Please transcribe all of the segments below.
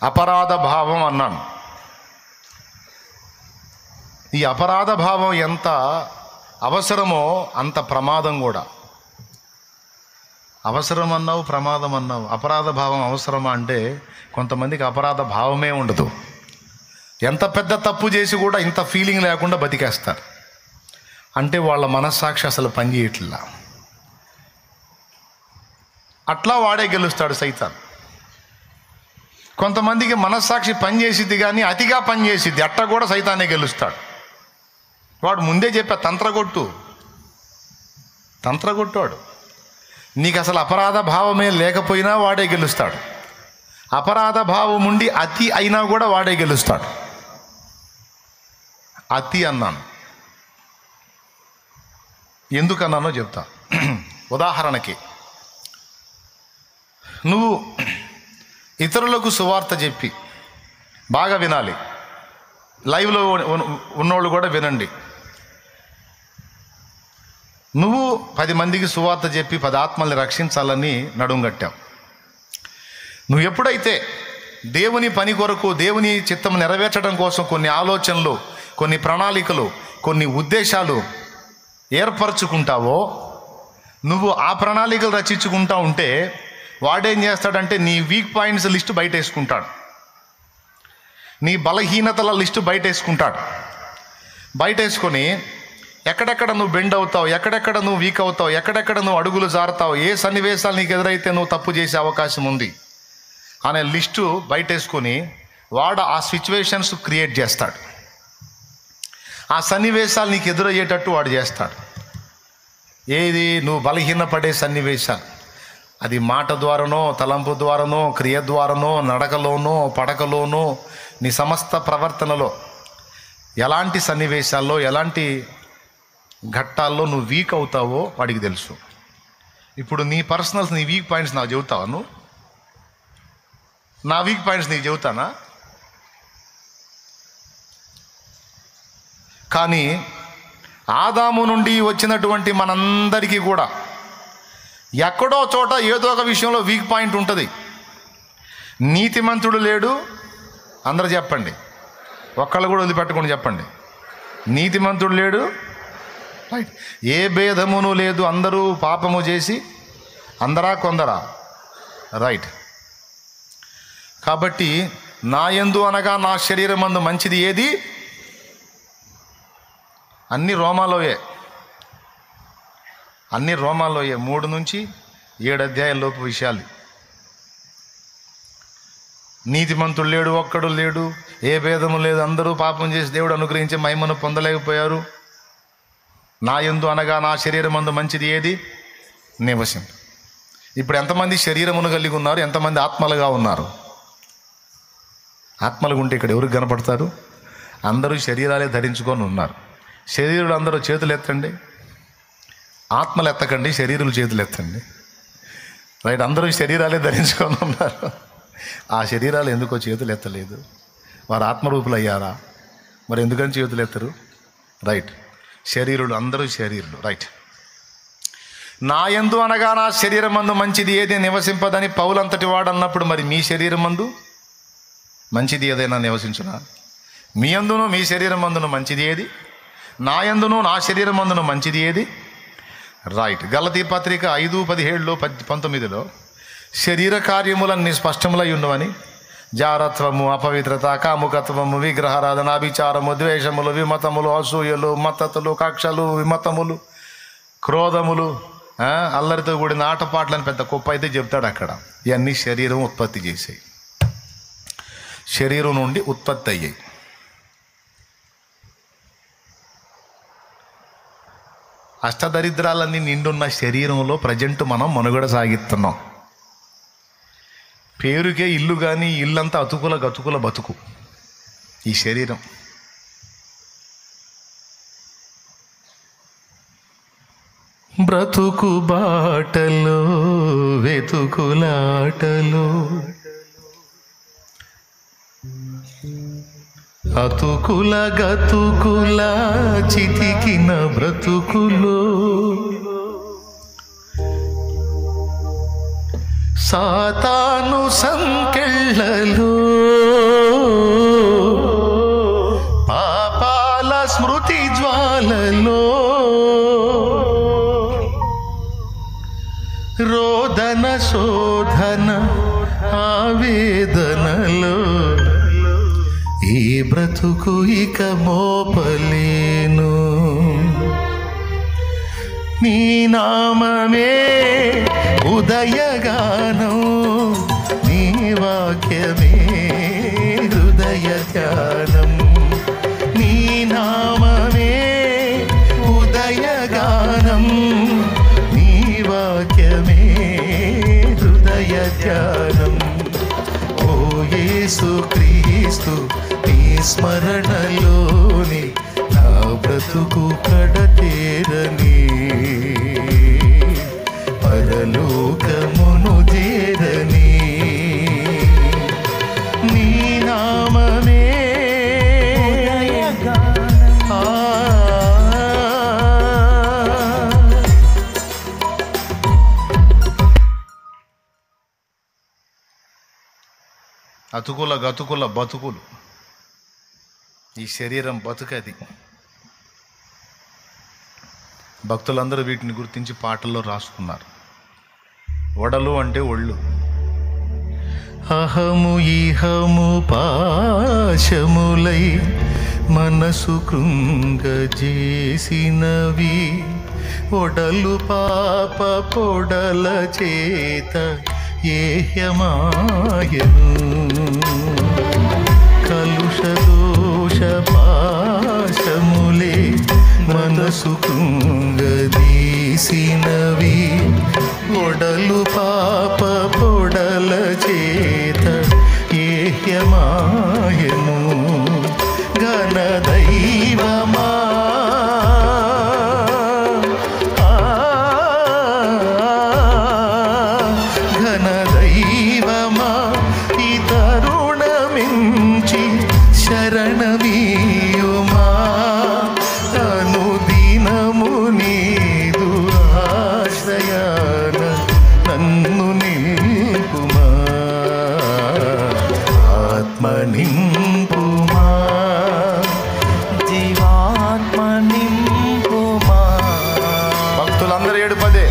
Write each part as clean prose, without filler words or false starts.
అపరాధ భావం అన్నాను. ఈ అపరాధ భావం ఎంత అవసరమో అంత ప్రమాదం కూడా. అవసరం అన్నావు, ప్రమాదం అన్నావు. అపరాధ భావం అవసరమా అంటే కొంతమందికి అపరాధ భావమే ఉండదు. ఎంత పెద్ద తప్పు చేసి కూడా ఇంత ఫీలింగ్ లేకుండా బతికేస్తారు. అంటే వాళ్ళ మనస్సాక్షి అసలు పనిచేయట్లా. అట్లా వాడే గెలుస్తాడు సైతాన్. కొంతమందికి మనస్సాక్షి పనిచేసిద్ది కానీ అతిగా పనిచేసిద్ది, అట్లా కూడా సైతానే గెలుస్తాడు. వాడు ముందే చెప్పా, తంత్రగొట్టాడు. నీకు అసలు అపరాధ భావమే లేకపోయినా వాడే గెలుస్తాడు. అపరాధ భావం ఉండి అతి అయినా కూడా వాడే గెలుస్తాడు. అతి అన్నాను, ఎందుకన్నానో చెప్తా. ఉదాహరణకి, నువ్వు ఇతరులకు సువార్త చెప్పి, బాగా వినాలి, లైవ్లో ఉన్నోళ్ళు కూడా వినండి. నువ్వు 10 మందికి సువార్త చెప్పి 10 ఆత్మల్ని రక్షించాలని నడుంగట్టావు. నువ్వు ఎప్పుడైతే దేవుని పని కొరకు, దేవుని చిత్తం నెరవేర్చడం కోసం కొన్ని ఆలోచనలు, కొన్ని ప్రణాళికలు, కొన్ని ఉద్దేశాలు ఏర్పరచుకుంటావో, నువ్వు ఆ ప్రణాళికలు రచించుకుంటా ఉంటే వాడేం చేస్తాడంటే నీ వీక్ పాయింట్స్ లిస్టు బయటేసుకుంటాడు, నీ బలహీనతల లిస్టు బయటేసుకొని ఎక్కడెక్కడ నువ్వు బెండ్ అవుతావు, ఎక్కడెక్కడ నువ్వు వీక్ అవుతావు, ఎక్కడెక్కడ నువ్వు అడుగులు జారుతావు, ఏ సన్నివేశాలు నీకు ఎదురైతే నువ్వు తప్పు చేసే అవకాశం ఉంది అనే లిస్టు బయటేసుకొని వాడు ఆ సిచ్యువేషన్స్ క్రియేట్ చేస్తాడు. ఆ సన్నివేశాలు నీకు ఎదురయ్యేటట్టు వాడు చేస్తాడు. ఏది నువ్వు బలహీనపడే సన్నివేశాలు, అది మాట ద్వారానో, తలంపు ద్వారానో, క్రియ ద్వారానో, నడకలోనో, పడకలోనో, నీ సమస్త ప్రవర్తనలో ఎలాంటి సన్నివేశాల్లో, ఎలాంటి ఘట్టాల్లో నువ్వు వీక్ అవుతావో వాడికి తెలుసు. ఇప్పుడు నీ పర్సనల్స్, నీ వీక్ పాయింట్స్ నాకు చెబుతావా? నువ్వు నా వీక్ పాయింట్స్ నీకు చెబుతానా? కానీ ఆదాము నుండి వచ్చినటువంటి మనందరికీ కూడా ఎక్కడో చోట ఏదో ఒక విషయంలో వీక్ పాయింట్ ఉంటుంది. నీతిమంతుడు లేడు, అందరూ చెప్పండి, ఒక్కళ్ళు కూడా వదిలిపెట్టకుండా చెప్పండి. నీతిమంతుడు లేడు, రైట్. ఏ భేదమును లేదు, అందరూ పాపము చేసి అందరా కొందరా, రైట్. కాబట్టి నా యందు అనగా నా శరీరమందు మంచిది ఏది? అన్ని రోమాలోయే 3 నుంచి 7 అధ్యాయాలలోపు విషయాలు. నీతిమంతుడు లేడు, ఒక్కడు లేడు, ఏ భేదము లేదు, అందరూ పాపం చేసి దేవుడు అనుగ్రహించే మహిమను పొందలేకపోయారు. నా యందు అనగా నా శరీరమందు మంచిది ఏది? నివసింపు. ఇప్పుడు ఎంతమంది శరీరమును కలిగి ఉన్నారు, ఎంతమంది ఆత్మలుగా ఉన్నారు? ఆత్మలుగా ఉంటే ఇక్కడ ఎవరికి కనపడతారు? అందరూ శరీరాలే ధరించుకొని ఉన్నారు. శరీరులు అందరూ చేతులు ఎత్తండి, ఆత్మలు ఎత్తకండి, శరీరులు చేతులు ఎత్తండి, రైట్. అందరూ శరీరాలే ధరించుకొని ఉన్నారు. ఆ శరీరాలు ఎందుకో చేతులు ఎత్తలేదు, వారు ఆత్మరూపులు అయ్యారా? మరి ఎందుకని చేతులు ఎత్తరు? రైట్. శరీరులు, అందరూ శరీరులు, రైట్. నా యందు అనగా నా శరీరం మందు మంచిది ఏది నివసింపదని పౌలంతటి వాడు అన్నప్పుడు, మరి మీ శరీరం మందు మంచిది ఏదైనా నివసించునా? మీ యందును మీ శరీరం మందును మంచిది ఏది? నా యందును నా శరీరం మందును మంచిది ఏది? రైట్. గలతీ పత్రిక 5:17-19 శరీర కార్యములన్నీ స్పష్టములై ఉండవని, జారత్వము, అపవిత్రత, కాముకత్వము, విగ్రహారాధన, అభిచారము, ద్వేషములు, విమతములు, అసూయలు, మత్తతులు, కక్షలు, విమతములు, క్రోధములు, అల్లరితో కూడిన ఆటపాటలని పెద్ద కుప్ప అయితే చెప్తాడు అక్కడ. ఇవన్నీ శరీరం ఉత్పత్తి చేసాయి, శరీరం నుండి ఉత్పత్తి అయ్యాయి. అష్టదరిద్రాలన్నీ నిండున్న శరీరంలో ప్రజెంట్ మనం మనుగడ సాగిస్తున్నాం. పేరుకే ఇల్లు, కానీ ఇల్లంతా అతుకుల గతుకుల బతుకు ఈ శరీరం. బ్రతుకు బాటలో వెతుకులాటలో అతుకుల గతుకుల చితికిన బ్రతుకులో సాతాను సంకెళ్ళలో బ్రతుకు ఇక మోపలేను. నీ నామమే ఉదయగానం, నీ వాక్యమే హృదయ ధ్యానం. నీ నామమే ఉదయగానం, నీ వాక్యమే హృదయ ధ్యానం. ఓ యేసు క్రీస్తు, నీ స్మరణలోని నా బ్రతుకు కడతేరని, పరలోకమును చేరని. నీ నామమే అతుకుల గతుకుల బతుకులు. ఈ శరీరం బతుకది. భక్తులందరూ వీటిని గుర్తించి పాటల్లో రాసుకున్నారు. వడలు అంటే ఒళ్ళు. అహము ఇహము పాశములై మనసు కృంగజేసినవి, ఒడలు పాప పొడల చేత ఏహ్యమాయను. కలుష దోష పాశములే మనసు కృంగదీసినవి, ఒడలు పాప పొడల చేత ఏహ్యమాయను. ఘన దైవమా ఘన దైవమా, ఈ తరుణమించి శరణమీయుమా. అనుదినము నీదు ఆశ్రయాన నన్ను నింపుమా, ఆత్మ నింపుమా, జీవాత్మ నింపుమా. భక్తులందరూ ఏడుపదే.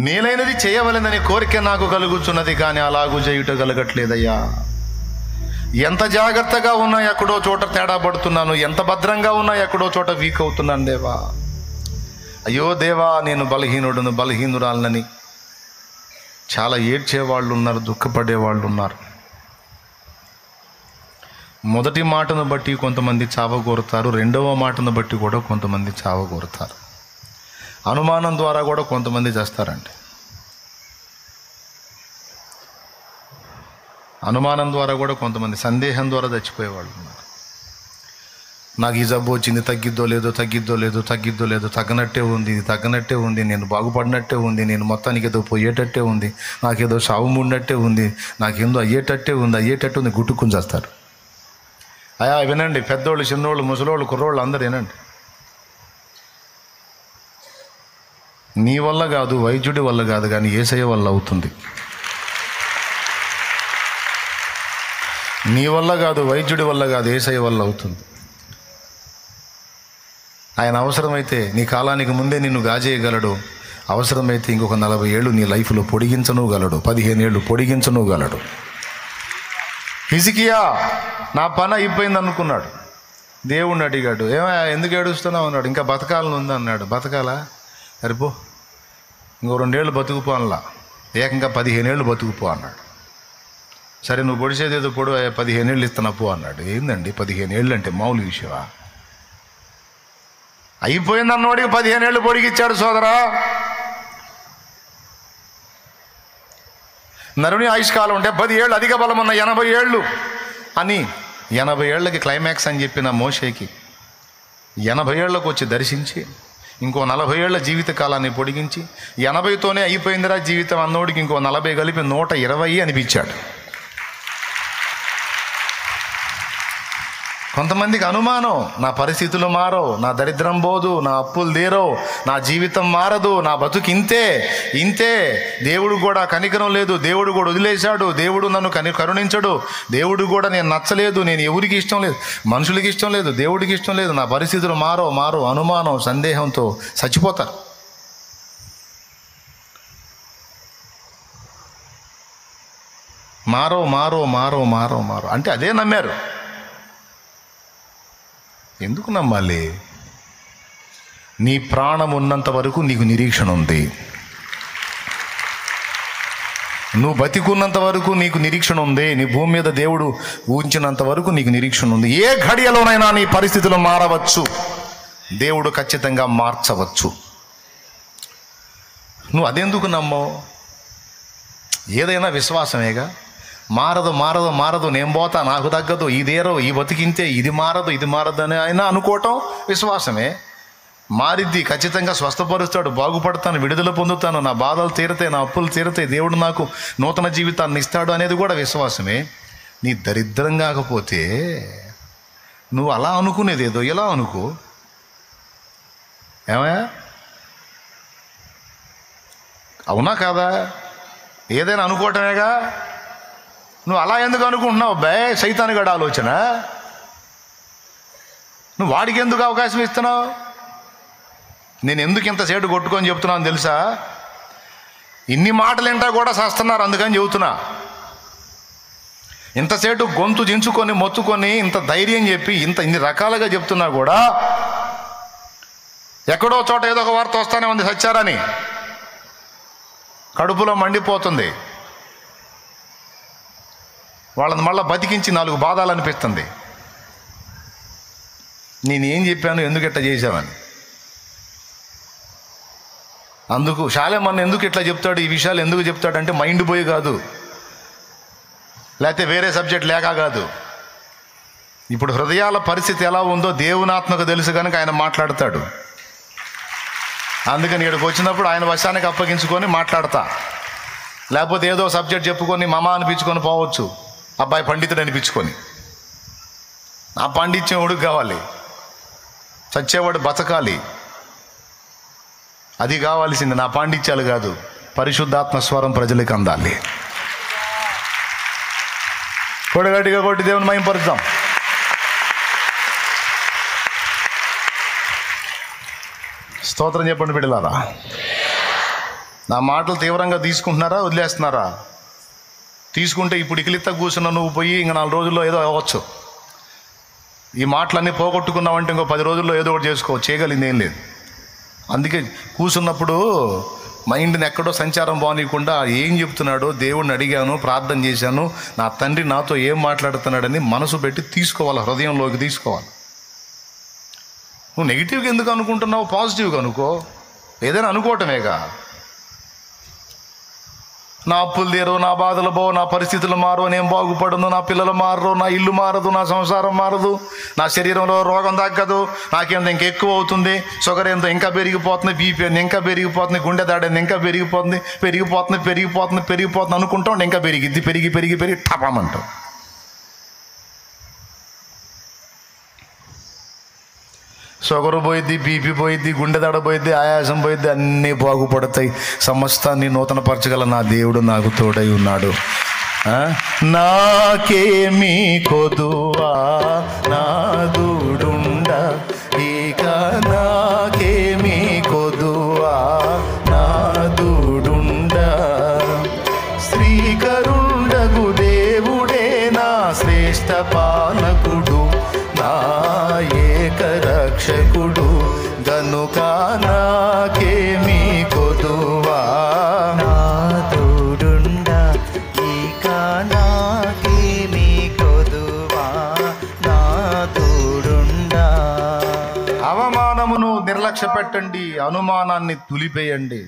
మేలైనది చేయవలెనని కోరిక నాకు కలుగుచున్నది, కానీ అలాగూ చేయుట కలగట్లేదయ్యా. ఎంత జాగ్రత్తగా ఉన్నా ఎక్కడో చోట తేడా పడుతున్నాను, ఎంత భద్రంగా ఉన్నా ఎక్కడో చోట వీక్ అవుతున్నాను దేవా. అయ్యో దేవా, నేను బలహీనుడును, బలహీనురాలనని చాలా ఏడ్చేవాళ్ళు ఉన్నారు, దుఃఖపడేవాళ్ళు ఉన్నారు. మొదటి మాటను బట్టి కొంతమంది చావగోరుతారు, రెండవ మాటను బట్టి కూడా కొంతమంది చావగోరుతారు. అనుమానం ద్వారా కూడా కొంతమంది చేస్తారండి. అనుమానం ద్వారా కూడా కొంతమంది, సందేహం ద్వారా చచ్చిపోయేవాళ్ళు ఉన్నారు. నాకు ఈ జబ్బు వచ్చింది, తగ్గిద్దో లేదో తగ్గిద్దో లేదో తగ్గిద్దో లేదో, తగ్గనట్టే ఉంది, ఇది తగ్గనట్టే ఉంది, నేను బాగుపడినట్టే ఉంది, నేను మొత్తానికి ఏదో పోయేటట్టే ఉంది, నాకేదో సావు మూడినట్టే ఉంది, నాకేందో అయ్యేటట్టే ఉంది, గుట్టుకుని చేస్తారు. అయా వినండి, పెద్దోళ్ళు, చిన్నోళ్ళు, ముసలోళ్ళు, కుర్రోళ్ళు అందరూ వినండి. నీ వల్ల కాదు, వైద్యుడి వల్ల కాదు, కానీ యేసయ్య వల్ల అవుతుంది. నీ వల్ల కాదు, వైద్యుడి వల్ల కాదు, యేసయ్య వల్ల అవుతుంది. ఆయన అవసరమైతే నీ కాలానికి ముందే నిన్ను గాజేయగలడు, అవసరమైతే ఇంకొక 40 ఏళ్ళు నీ లైఫ్లో పొడిగించనుగలడు, 15 ఏళ్ళు పొడిగించనుగలడు. హిజ్కియా నా పని అయిపోయింది అనుకున్నాడు. దేవుణ్ణి అడిగాడు, ఏమయ్యా ఎందుకు ఏడుస్తున్నావు అన్నాడు. ఇంకా బతకాలని ఉంది అన్నాడు. బతకాలా? సరిపో, ఇంకో 2 ఏళ్ళు బతుకుపో అనలా, ఏకంగా 15 ఏళ్ళు బతుకుపో అన్నాడు. సరే నువ్వు పొడిచేదేదో పొడు, 15 ఏళ్ళు ఇస్తున్నా పో అన్నాడు. ఏందండి 15 ఏళ్ళు అంటే మామూలు విషయమా? అయిపోయింది అన్నవాడికి 15 ఏళ్ళు పొడిగిచ్చాడు సోదరా. నరుని ఆయుష్కాలం ఉంటే 10 ఏళ్ళు, అధిక బలం ఉన్న 80 ఏళ్ళు అని, 80 ఏళ్ళకి క్లైమాక్స్ అని చెప్పిన మోషేకి 80 ఏళ్ళకు వచ్చి దర్శించి ఇంకో 40 ఏళ్ల జీవిత కాలాన్ని పొడిగించి 80తోనే అయిపోయిందిరా జీవితం అన్నోడికి ఇంకో 40 కలిపి 120 అనిపించాడు. కొంతమందికి అనుమానం, నా పరిస్థితులు మారవు, నా దరిద్రం పోదు, నా అప్పులు తీరవు, నా జీవితం మారదు, నా బతుకు ఇంతే, దేవుడు కూడా కనికరం లేదు, దేవుడు కూడా వదిలేశాడు, దేవుడు నన్ను కరుణించడు, దేవుడు కూడా నేను నచ్చలేదు, నేను ఎవరికి ఇష్టం లేదు, మనుషులకి ఇష్టం లేదు, దేవుడికి ఇష్టం లేదు, నా పరిస్థితులు మారవు, అనుమానం, సందేహంతో చచ్చిపోతారు. మారో మారో మారో మారో మారో అంటే అదే నమ్మారు. ఎందుకు నమ్మాలి? నీ ప్రాణం ఉన్నంత వరకు నీకు నిరీక్షణ ఉంది. నువ్వు బతికున్నంత వరకు నీకు నిరీక్షణ ఉంది. నీ భూమి మీద దేవుడు ఊహించినంత వరకు నీకు నిరీక్షణ ఉంది. ఏ ఘడియలోనైనా నీ పరిస్థితులు మారవచ్చు. దేవుడు ఖచ్చితంగా మార్చవచ్చు. నువ్వు అదెందుకు నమ్మవు? ఏదైనా విశ్వాసమేగా. మారదు మారదు మారదు, నేను పోతా, నాకు తగ్గదు, ఇదేరో, ఈ బతికింతే, ఇది మారదు ఇది మారదు అని అయినా అనుకోవటం విశ్వాసమే. మారిద్ది, ఖచ్చితంగా స్వస్థపరుస్తాడు, బాగుపడతాను, విడుదల పొందుతాను, నా బాధలు తీరతాయి, నా అప్పులు తీరతాయి, దేవుడు నాకు నూతన జీవితాన్ని ఇస్తాడు అనేది కూడా విశ్వాసమే. నీ దరిద్రం కాకపోతే నువ్వు అలా అనుకునేది ఏదో ఇలా అనుకో. ఏమయ్యా, అవునా కాదా? ఏదైనా అనుకోవటమేగా. నువ్వు అలా ఎందుకు అనుకుంటున్నావు? అబ్బాయి, సైతానుగాడి ఆలోచన. నువ్వు వాడికి ఎందుకు అవకాశం ఇస్తున్నావు? నేను ఎందుకు ఇంతసేటు కొట్టుకొని చెప్తున్నాను తెలుసా? ఇన్ని మాటలు ఏంటా కూడా చేస్తున్నారు, అందుకని చెబుతున్నా. ఇంతసేటు గొంతు దించుకొని మొత్తుకొని ఇంత ధైర్యం చెప్పి ఇన్ని రకాలుగా చెప్తున్నా కూడా ఎక్కడో చోట ఏదో ఒక వార్త వస్తానే ఉంది సచ్చారని. కడుపులో మండిపోతుంది. వాళ్ళని మళ్ళీ బతికించి 4 బాధాలనిపిస్తుంది. నేనేం చెప్పాను, ఎందుకు ఇట్లా చేశామని. అందుకు శాలేమన్న ఎందుకు ఇట్లా చెప్తాడు, ఈ విషయాలు ఎందుకు చెప్తాడంటే మైండ్ పోయి కాదు, లేకపోతే వేరే సబ్జెక్ట్ లేక కాదు. ఇప్పుడు హృదయాల పరిస్థితి ఎలా ఉందో దేవునాత్మకు తెలుసు కనుక ఆయన మాట్లాడతాడు. అందుకని ఇక్కడికి వచ్చినప్పుడు ఆయన వశానికి అప్పగించుకొని మాట్లాడతా. లేకపోతే ఏదో సబ్జెక్ట్ చెప్పుకొని మమ అనిపించుకొని పోవచ్చు, అబ్బాయి పండితుడు అనిపించుకొని. నా పాండిత్యం ఉడుకు కావాలి, చచ్చేవాడు బతకాలి, అది కావాల్సింది. నా పాండిత్యాలు కాదు, పరిశుద్ధాత్మ స్వరం ప్రజలకు అందాలి. కొడగట్టిగా కొట్టి దేవుని మహిమపరుద్దాం. స్తోత్రం చెప్పండి బిడ్డలారా. నా మాటలు తీవ్రంగా తీసుకుంటున్నారా, వదిలేస్తున్నారా? తీసుకుంటే ఇప్పుడు ఇకిలిత్త కూర్చున్న నువ్వు పోయి ఇంక 4 రోజుల్లో ఏదో అవ్వచ్చు. ఈ మాటలన్నీ పోగొట్టుకున్నావంటే ఇంకో 10 రోజుల్లో ఏదో ఒకటి చేయగలిగింది ఏం లేదు. అందుకే కూర్చున్నప్పుడు మైండ్ని ఎక్కడో సంచారం బాగానీయకుండా ఏం చెప్తున్నాడో దేవుడిని అడిగాను, ప్రార్థన చేశాను, నా తండ్రి నాతో ఏం మాట్లాడుతున్నాడని మనసు పెట్టి తీసుకోవాలి, హృదయంలోకి తీసుకోవాలి. నువ్వు నెగిటివ్గా ఎందుకు అనుకుంటున్నావు? పాజిటివ్గా అనుకో. ఏదైనా అనుకోవటమేగా. నా అప్పులు తీరవు, నా బాధలు పోవు, నా పరిస్థితులు మారవు, నేను బాగుపడను, నా పిల్లలు మారరు, నా ఇల్లు మారదు, నా సంసారం మారదు, నా శరీరంలో రోగం తగ్గదు, నాకేంత ఇంకా ఎక్కువ అవుతుంది, షుగర్ ఎంత ఇంకా పెరిగిపోతుంది, బీపీ ఇంకా పెరిగిపోతుంది, గుండె దాడేది ఇంకా పెరిగిపోతుంది, పెరిగిపోతుంది పెరిగిపోతుంది పెరిగిపోతుంది అనుకుంటాం, ఇంకా పెరిగిద్ది, పెరిగి పెరిగి పెరిగి టపామంటాం. షుగర్ పోయిద్ది, బీపీ పోయిద్ది, గుండె దడ పోయిద్ది, ఆయాసం పోయిద్ది, అన్నీ బాగుపడతాయి. సమస్తాన్ని నూతనపరచగల నా దేవుడు నాకు తోడై ఉన్నాడు. నాకేమీ కొదువా నాదుడుండ, ఇక నాకేమీ కొదువా నాదుడుండ. శ్రీకరుండగు దేవుడే నా శ్రేష్ఠ పాలకుడు, నా ఏకరక్షకుడు, గనుక నాకేమీ కొదువా నాదుడుండ, ఇక నాకేమీ కొదువా నాదుడుండ. అవమానమును నిర్లక్ష్య పెట్టండి, అనుమానాన్ని తులిపేయండి.